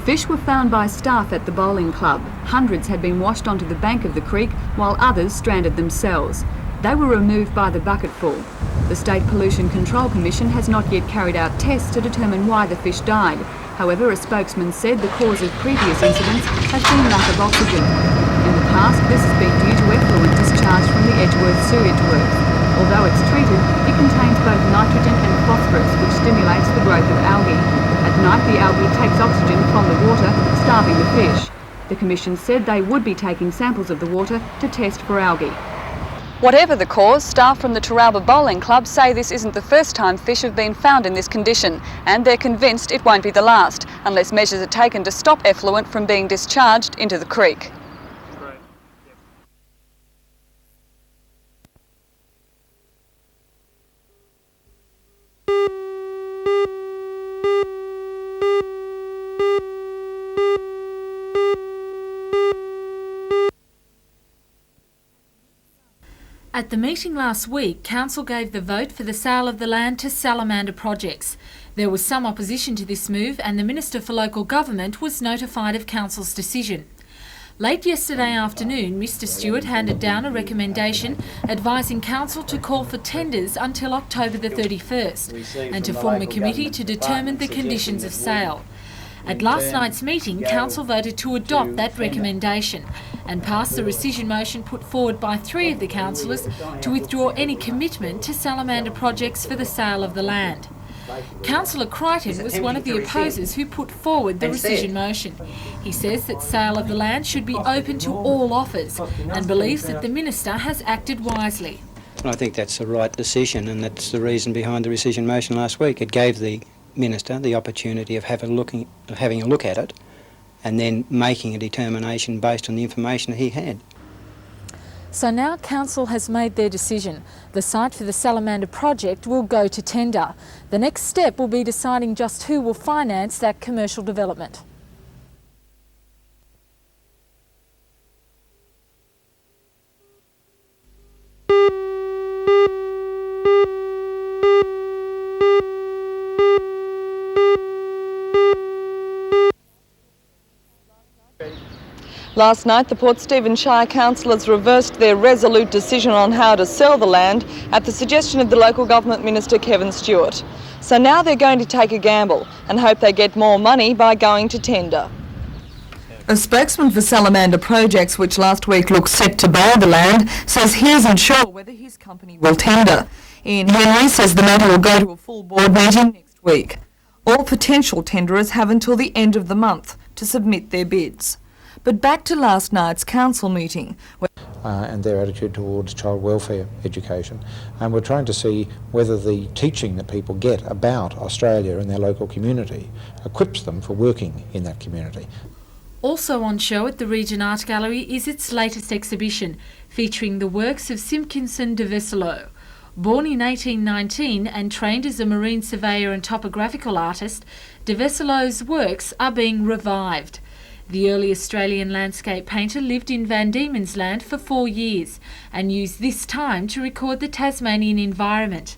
fish were found by staff at the bowling club. Hundreds had been washed onto the bank of the creek, while others stranded themselves. They were removed by the bucketful. The State Pollution Control Commission has not yet carried out tests to determine why the fish died. However, a spokesman said the cause of previous incidents has been lack of oxygen. In the past, this has been due to effluent discharged from the Edgeworth sewage works. Although it's treated, it contains both nitrogen and phosphorus, which stimulates the growth of algae. At night, the algae takes oxygen from the water, starving the fish. The Commission said they would be taking samples of the water to test for algae. Whatever the cause, staff from the Torres Bowling Club say this isn't the first time fish have been found in this condition, and they're convinced it won't be the last, unless measures are taken to stop effluent from being discharged into the creek. At the meeting last week, Council gave the vote for the sale of the land to Salamander Projects. There was some opposition to this move, and the Minister for Local Government was notified of Council's decision. Late yesterday afternoon, Mr Stewart handed down a recommendation advising Council to call for tenders until October the 31st and to form a committee to determine the conditions of sale. At last night's meeting, Council voted to adopt that recommendation and pass the rescission motion put forward by 3 of the councillors to withdraw any commitment to Salamander Projects for the sale of the land. Councillor Crichton was one of the opposers who put forward the rescission motion. He says that sale of the land should be open to all offers and believes that the Minister has acted wisely. I think that's the right decision, and that's the reason behind the rescission motion last week. It gave the Minister the opportunity of having a look at it and then making a determination based on the information he had. So now Council has made their decision. The site for the Salamander project will go to tender. The next step will be deciding just who will finance that commercial development. Last night, the Port Stephens Shire councillors reversed their resolute decision on how to sell the land at the suggestion of the local government minister, Kevin Stewart. So now they're going to take a gamble and hope they get more money by going to tender. A spokesman for Salamander Projects, which last week looked set to buy the land, says he isn't sure whether his company will tender. Ian Henry says the matter will go to a full board meeting next week. All potential tenderers have until the end of the month to submit their bids. But back to last night's council meeting. And their attitude towards child welfare education. And we're trying to see whether the teaching that people get about Australia and their local community equips them for working in that community. Also on show at the Region Art Gallery is its latest exhibition, featuring the works of Simpkinson de Veselo. Born in 1819 and trained as a marine surveyor and topographical artist, de Veselo's works are being revived. The early Australian landscape painter lived in Van Diemen's Land for 4 years and used this time to record the Tasmanian environment.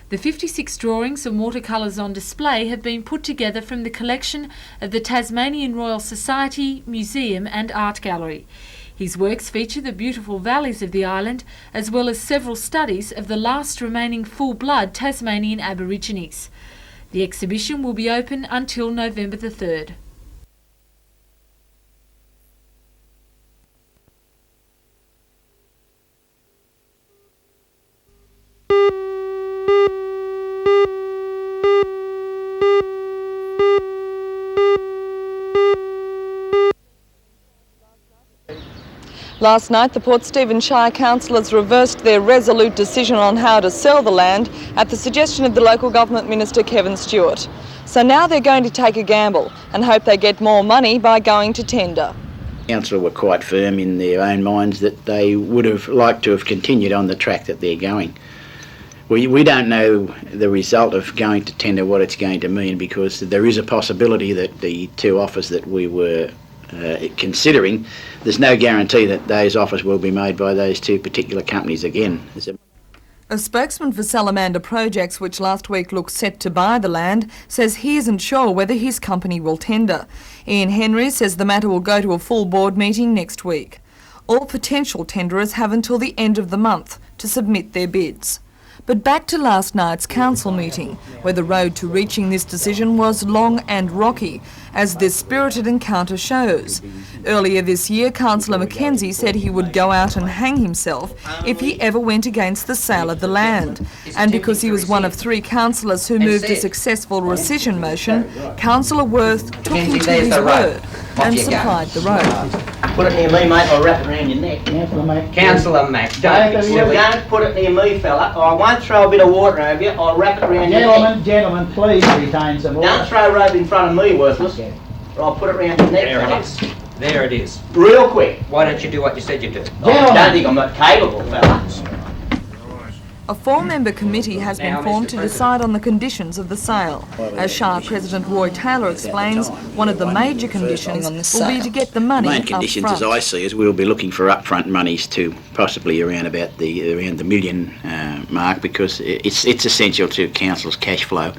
The 56 drawings and watercolours on display have been put together from the collection of the Tasmanian Royal Society, Museum and Art Gallery. His works feature the beautiful valleys of the island, as well as several studies of the last remaining full-blood Tasmanian Aborigines. The exhibition will be open until November the 3rd. Last night, the Port Stephens Shire councillors reversed their resolute decision on how to sell the land at the suggestion of the local government minister, Kevin Stewart. So now they're going to take a gamble and hope they get more money by going to tender. Council were quite firm in their own minds that they would have liked to have continued on the track that they're going. We don't know the result of going to tender, what it's going to mean, because there is a possibility that the 2 offers that we were considering, there's no guarantee that those offers will be made by those 2 particular companies again. A spokesman for Salamander Projects, which last week looked set to buy the land, says he isn't sure whether his company will tender. Ian Henry says the matter will go to a full board meeting next week. All potential tenderers have until the end of the month to submit their bids. But back to last night's council meeting, where the road to reaching this decision was long and rocky, as this spirited encounter shows. Earlier this year, Councillor Mackenzie said he would go out and hang himself if he ever went against the sale of the land. And because he was one of 3 councillors who moved a successful rescission motion, Councillor Worth took him to his word and supplied the road. Put it near me, mate, I'll wrap it around your neck. Councillor Mac, don't put it near me, fella. I won't throw a bit of water over you, I'll wrap it around your neck. Gentlemen, please retain some order. Don't throw rope in front of me, worthless, or I'll put it around your neck, There fella. it is. There it is. Real quick. Why don't you do what you said you'd do? I don't think I'm not capable, fella. A 4-member committee has been formed to decide on the conditions of the sale. As Shire President Roy Taylor explains, one of the major conditions will be to get the money The main up conditions, front. as I see, is we'll be looking for upfront monies to possibly around the million mark, because it's essential to council's cash flow,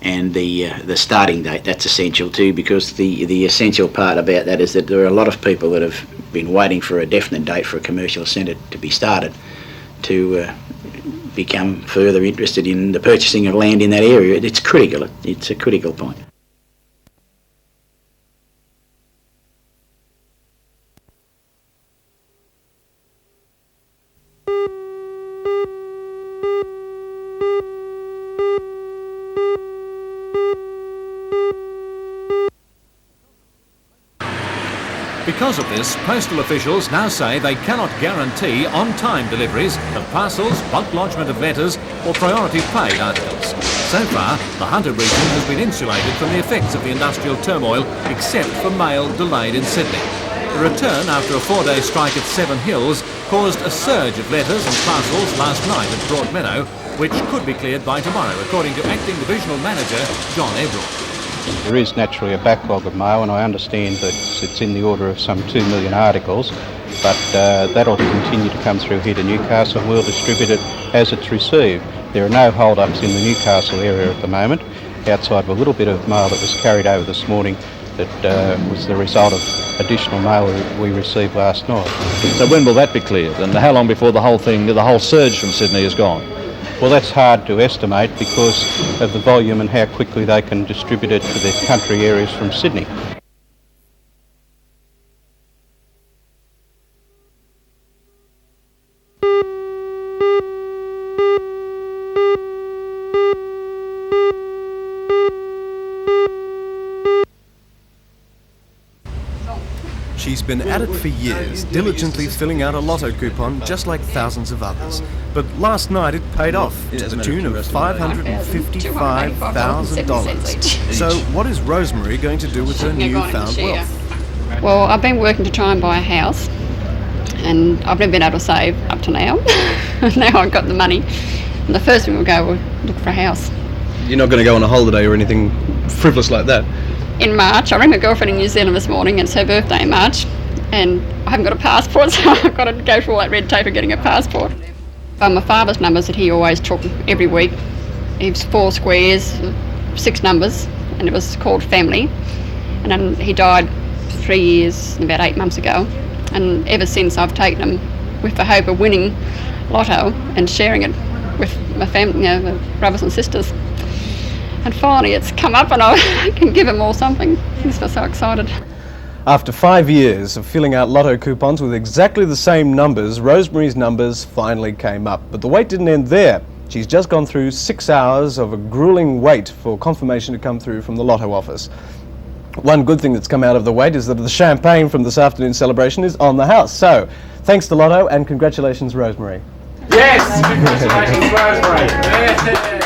and the starting date, that's essential too, because the essential part about that is that there are a lot of people that have been waiting for a definite date for a commercial centre to be started to become further interested in the purchasing of land in that area. It's critical. It's a critical point. Because of this, postal officials now say they cannot guarantee on-time deliveries of parcels, bulk lodgement of letters or priority paid articles. So far, the Hunter region has been insulated from the effects of the industrial turmoil, except for mail delayed in Sydney. The return after a 4-day strike at Seven Hills caused a surge of letters and parcels last night at Broadmeadow, which could be cleared by tomorrow, according to Acting Divisional Manager John Everall. There is naturally a backlog of mail, and I understand that it's in the order of some 2 million articles, but that'll continue to come through here to Newcastle, and we'll distribute it as it's received. There are no hold-ups in the Newcastle area at the moment, outside of a little bit of mail that was carried over this morning that was the result of additional mail we received last night. So when will that be cleared, and how long before the whole surge from Sydney is gone? Well, that's hard to estimate because of the volume and how quickly they can distribute it to the country areas from Sydney. She's been at it for years, diligently filling out a lotto coupon just like thousands of others. But last night it paid off to the tune of $555,000. So what is Rosemary going to do with her newfound wealth? Well, I've been working to try and buy a house, and I've never been able to save up to now. Now I've got the money, and the first thing we'll go, we'll look for a house. You're not going to go on a holiday or anything frivolous like that? In March, I rang my girlfriend in New Zealand this morning, and it's her birthday in March, and I haven't got a passport, so I've got to go through all that red tape of getting a passport. My father's numbers that he always took every week, it was 4 squares, 6 numbers, and it was called family. And then he died 3 years, about 8 months ago, and ever since I've taken them with the hope of winning lotto and sharing it with my family, my brothers and sisters. And finally it's come up and I can give them all something. I'm just so excited. After 5 years of filling out lotto coupons with exactly the same numbers, Rosemary's numbers finally came up. But the wait didn't end there. She's just gone through 6 hours of a gruelling wait for confirmation to come through from the lotto office. One good thing that's come out of the wait is that the champagne from this afternoon's celebration is on the house. So, thanks to Lotto and congratulations, Rosemary. Yes! Congratulations, Rosemary. Yeah.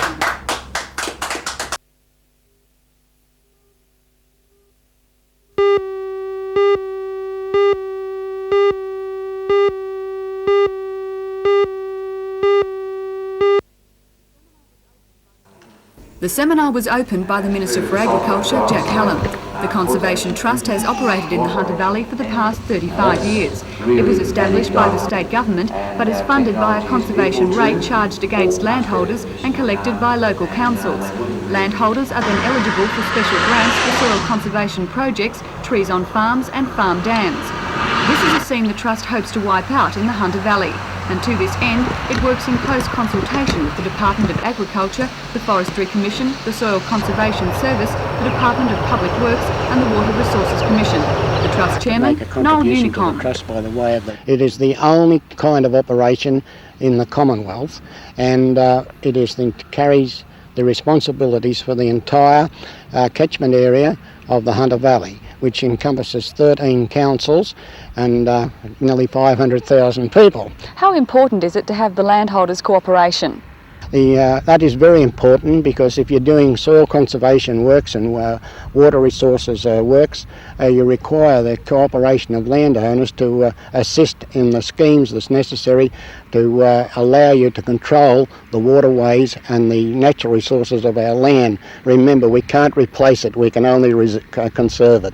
The seminar was opened by the Minister for Agriculture, Jack Hallam. The Conservation Trust has operated in the Hunter Valley for the past 35 years. It was established by the state government but is funded by a conservation rate charged against landholders and collected by local councils. Landholders are then eligible for special grants for soil conservation projects, trees on farms and farm dams. This is a scene the Trust hopes to wipe out in the Hunter Valley, and to this end it works in close consultation with the Department of Agriculture, the Forestry Commission, the Soil Conservation Service, the Department of Public Works and the Water Resources Commission. The Trust Chairman, Noel Unicom. Trust by the way of it is the only kind of operation in the Commonwealth, and it carries the responsibilities for the entire catchment area of the Hunter Valley, which encompasses 13 councils and nearly 500,000 people. How important is it to have the landholders' cooperation? That is very important, because if you're doing soil conservation works and water resources works, you require the cooperation of landowners to assist in the schemes that's necessary to allow you to control the waterways and the natural resources of our land. Remember, we can't replace it, we can only conserve it.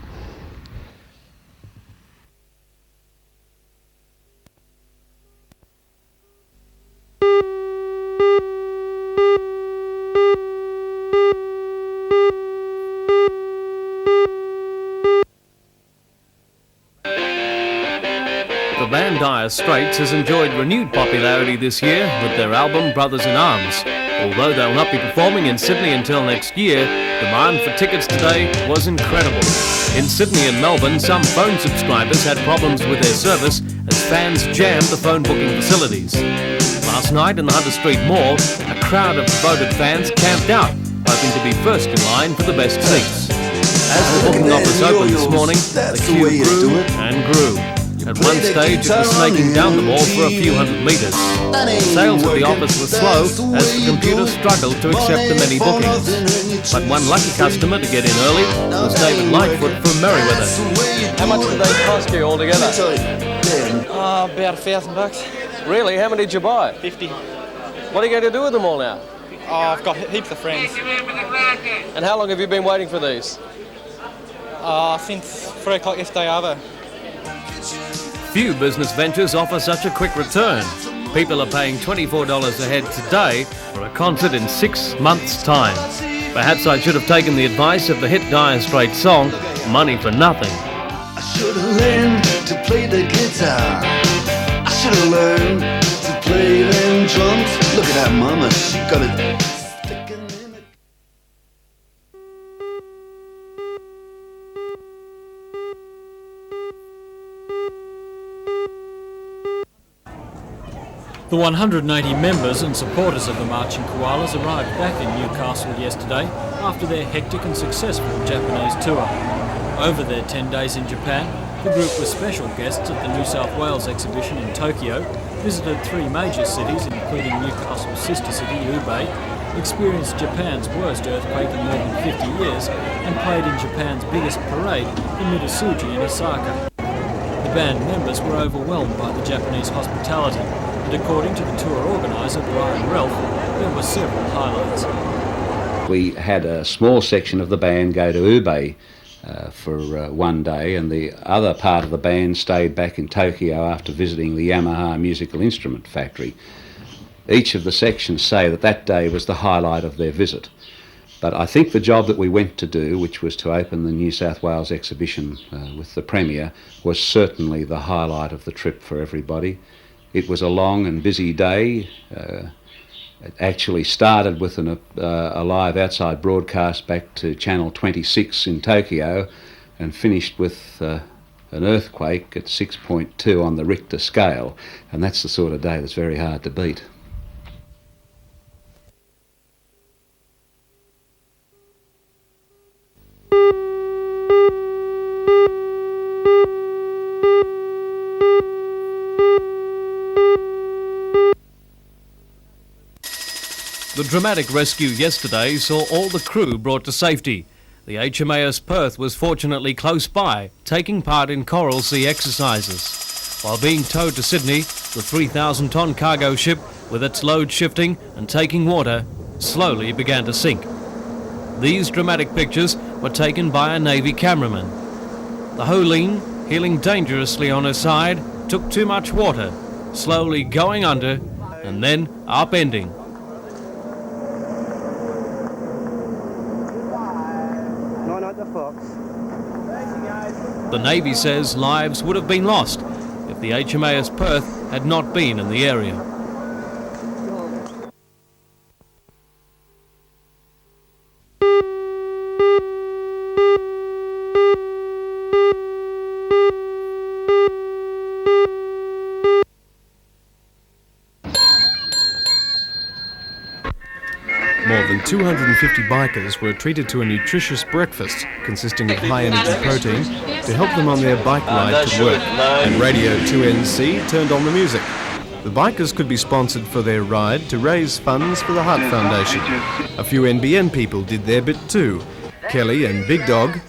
The band Dire Straits has enjoyed renewed popularity this year with their album Brothers in Arms. Although they'll not be performing in Sydney until next year, demand for tickets today was incredible. In Sydney and Melbourne, some phone subscribers had problems with their service as fans jammed the phone booking facilities. Last night in the Hunter Street Mall, a crowd of devoted fans camped out, hoping to be first in line for the best seats. As the booking office opened this morning, the queue grew and grew. At one stage, it was snaking down the mall for a few hundred metres. Sales at the office were slow as the computer struggled to accept the many bookings. But one lucky customer to get in early was David Lightfoot from Merriweather. How much did they cost you altogether? About $1,000. Really? How many did you buy? 50. What are you going to do with them all now? Oh, I've got heaps of friends. And how long have you been waiting for these? Since 3 o'clock yesterday over. Few business ventures offer such a quick return. People are paying $24 a head today for a concert in 6 months' time. Perhaps I should have taken the advice of the hit Dire Straits song, Money for Nothing. I should have learned to play the guitar. I should have learned to play them drums. Look at that mama, she got it. The 180 members and supporters of the Marching Koalas arrived back in Newcastle yesterday after their hectic and successful Japanese tour. Over their 10 days in Japan, the group with special guests at the New South Wales exhibition in Tokyo visited 3 major cities including Newcastle's sister city, Ube, experienced Japan's worst earthquake in more than 50 years and played in Japan's biggest parade, the Midasuji in Osaka. The band members were overwhelmed by the Japanese hospitality, and according to the tour organiser, Brian Ralph, there were several highlights. We had a small section of the band go to Ube for one day, and the other part of the band stayed back in Tokyo after visiting the Yamaha musical instrument factory. Each of the sections say that that day was the highlight of their visit. But I think the job that we went to do, which was to open the New South Wales exhibition with the Premier, was certainly the highlight of the trip for everybody. It was a long and busy day. It actually started with a live outside broadcast back to Channel 26 in Tokyo and finished with an earthquake at 6.2 on the Richter scale, and that's the sort of day that's very hard to beat. The dramatic rescue yesterday saw all the crew brought to safety. The HMAS Perth was fortunately close by, taking part in Coral Sea exercises. While being towed to Sydney, the 3,000-tonne cargo ship, with its load shifting and taking water, slowly began to sink. These dramatic pictures were taken by a Navy cameraman. The Jolene, heeling dangerously on her side, took too much water, slowly going under and then upending. The Navy says lives would have been lost if the HMAS Perth had not been in the area. More than 250 bikers were treated to a nutritious breakfast consisting of high-energy protein to help them on their bike ride to work. And Radio 2NC turned on the music. The bikers could be sponsored for their ride to raise funds for the Heart Foundation. A few NBN people did their bit too. Kelly and Big Dog,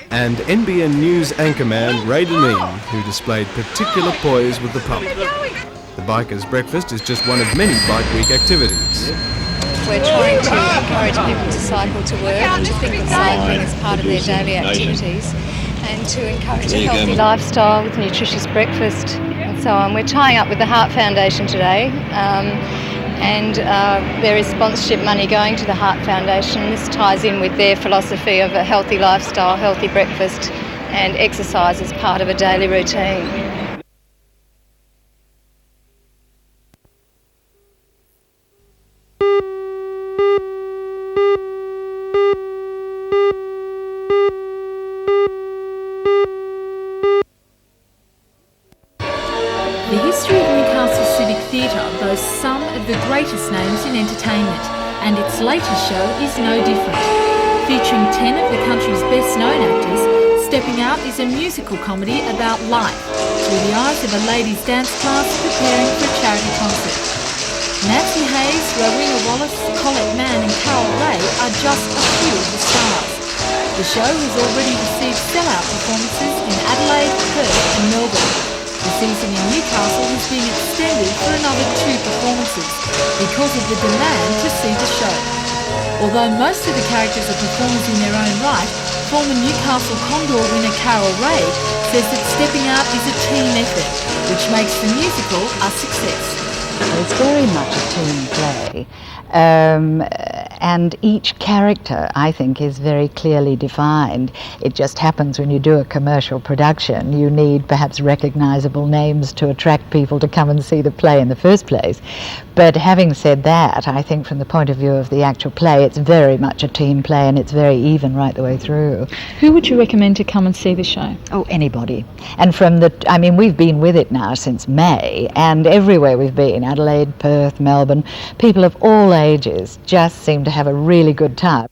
and NBN News anchorman Ray Deneen, who displayed particular poise with the pump. The bikers' breakfast is just one of many Bike Week activities. We're trying to encourage people to cycle to work and to think of cycling as part of their daily activities, and to encourage a healthy lifestyle with nutritious breakfast and so on. We're tying up with the Heart Foundation today, and there is sponsorship money going to the Heart Foundation. This ties in with their philosophy of a healthy lifestyle, healthy breakfast and exercise as part of a daily routine. The history of Newcastle Civic Theatre boasts some of the greatest names in entertainment, and its latest show is no different. Featuring 10 of the country's best-known actors, Stepping Out is a musical comedy about life through the eyes of a ladies' dance class preparing for a charity concert. Nancy Hayes, Rowena Wallace, Colette Mann and Carol Ray are just a few of the stars. The show has already received sell-out performances in Adelaide, Perth and Melbourne. The season in Newcastle has been extended for another 2 performances because of the demand to see the show. Although most of the characters are performers in their own right, former Newcastle Condor winner Carol Ray says that Stepping Out is a team effort, which makes the musical a success. It's very much a team play, and each character, I think, is very clearly defined. It just happens when you do a commercial production, you need perhaps recognisable names to attract people to come and see the play in the first place. But having said that, I think from the point of view of the actual play, it's very much a team play, and it's very even right the way through. Who would you recommend to come and see the show? Oh, anybody. And we've been with it now since May, and everywhere we've been, Adelaide, Perth, Melbourne, people of all ages just seem to have a really good time.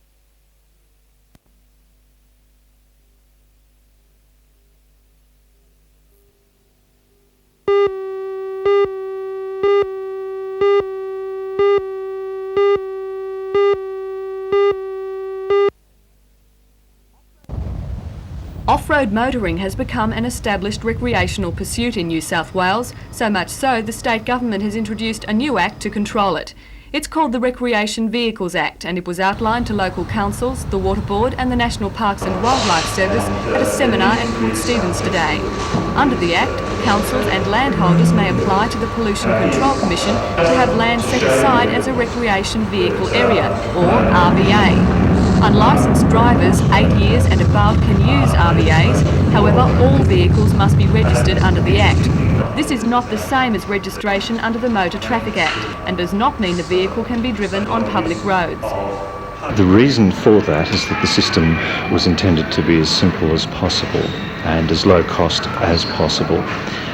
Off-road motoring has become an established recreational pursuit in New South Wales, so much so the state government has introduced a new act to control it. It's called the Recreation Vehicles Act, and it was outlined to local councils, the Water Board and the National Parks and Wildlife Service at a seminar at Port Stephens today. Under the Act, councils and landholders may apply to the Pollution Control Commission to have land set aside as a recreation vehicle area, or RVA. Unlicensed drivers 8 years and above can use RVAs, however all vehicles must be registered under the Act. This is not the same as registration under the Motor Traffic Act and does not mean the vehicle can be driven on public roads. The reason for that is that the system was intended to be as simple as possible and as low cost as possible,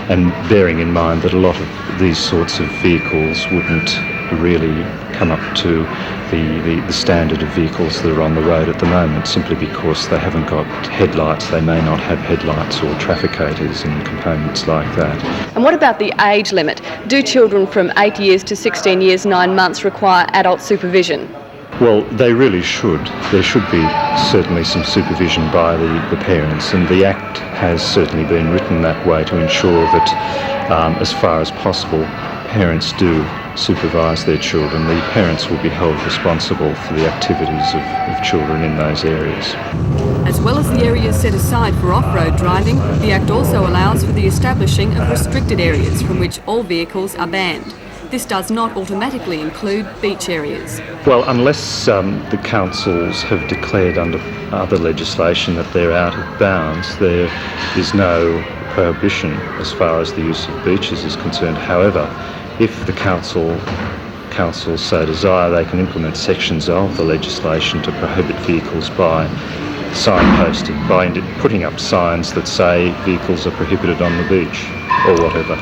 and bearing in mind that a lot of these sorts of vehicles wouldn't really come up to the standard of vehicles that are on the road at the moment, simply because they haven't got headlights, they may not have headlights or trafficators and components like that. And what about the age limit? Do children from 8 years to 16 years 9 months require adult supervision? Well, they really should. There should be certainly some supervision by the parents, and the Act has certainly been written that way to ensure that as far as possible parents do supervise their children. The parents will be held responsible for the activities of children in those areas. As well as the areas set aside for off-road driving, the Act also allows for the establishing of restricted areas from which all vehicles are banned. This does not automatically include beach areas. Well, unless the councils have declared under other legislation that they're out of bounds, there is no prohibition as far as the use of beaches is concerned. However, if the councils so desire, they can implement sections of the legislation to prohibit vehicles by signposting, by putting up signs that say vehicles are prohibited on the beach or whatever.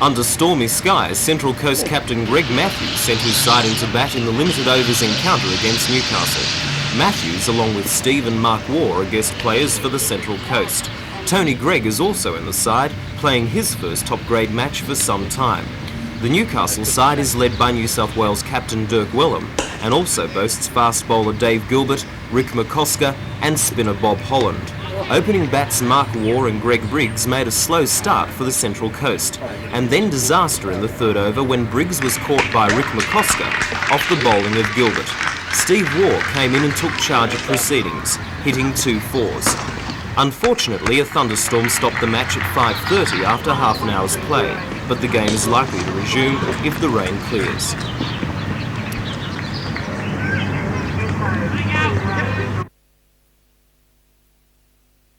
Under stormy skies, Central Coast captain Greg Matthews sent his side into bat in the limited overs encounter against Newcastle. Matthews, along with Steve and Mark Waugh, are guest players for the Central Coast. Tony Gregg is also in the side, playing his first top-grade match for some time. The Newcastle side is led by New South Wales captain Dirk Wellham and also boasts fast bowler Dave Gilbert, Rick McCosker and spinner Bob Holland. Opening bats Mark Waugh and Greg Briggs made a slow start for the Central Coast, and then disaster in the third over when Briggs was caught by Rick McCosker off the bowling of Gilbert. Steve Waugh came in and took charge of proceedings, hitting 2 fours. Unfortunately, a thunderstorm stopped the match at 5:30 after half an hour's play, but the game is likely to resume if the rain clears.